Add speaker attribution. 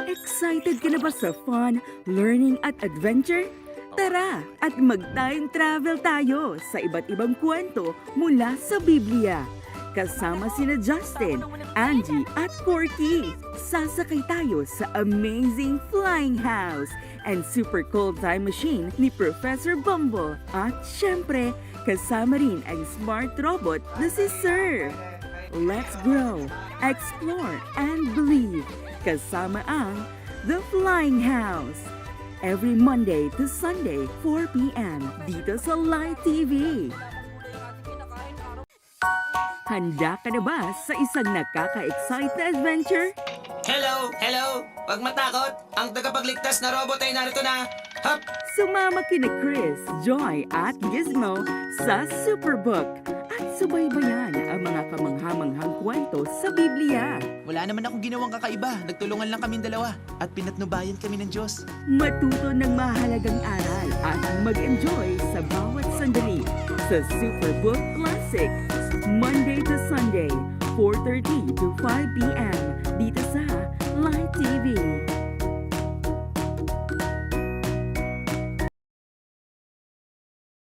Speaker 1: Excited ka na ba sa fun, learning at adventure? Tara at mag-time travel tayo sa iba't ibang kwento mula sa Biblia. Kasama sina Justin, Angie at Corky. Sasakay tayo sa amazing flying house and super cool time machine ni Professor Bumble. At syempre, kasama rin ang smart robot na si Sir. Let's grow, explore, and believe. Kasama ang The Flying House. Every Monday to Sunday, 4 p.m. dito sa Light TV. Handa ka na ba sa isang nakaka-excite na adventure?
Speaker 2: Hello! Hello! Huwag matakot! Ang tagapagligtas na robot ay narito na! Hop!
Speaker 1: Sumama kina Chris, Joy at Gizmo sa Superbook at subaybayan ang mga kamanghamanghang kwento sa Biblia.
Speaker 3: Wala naman akong ginawang kakaiba. Nagtulungan lang kaming dalawa at pinatnubayan kami ng Diyos.
Speaker 1: Matuto ng mahalagang aral at mag-enjoy sa bawat sandali sa Superbook Classic. Monday to Sunday, 4:30 to 5 p.m. dito sa Light TV.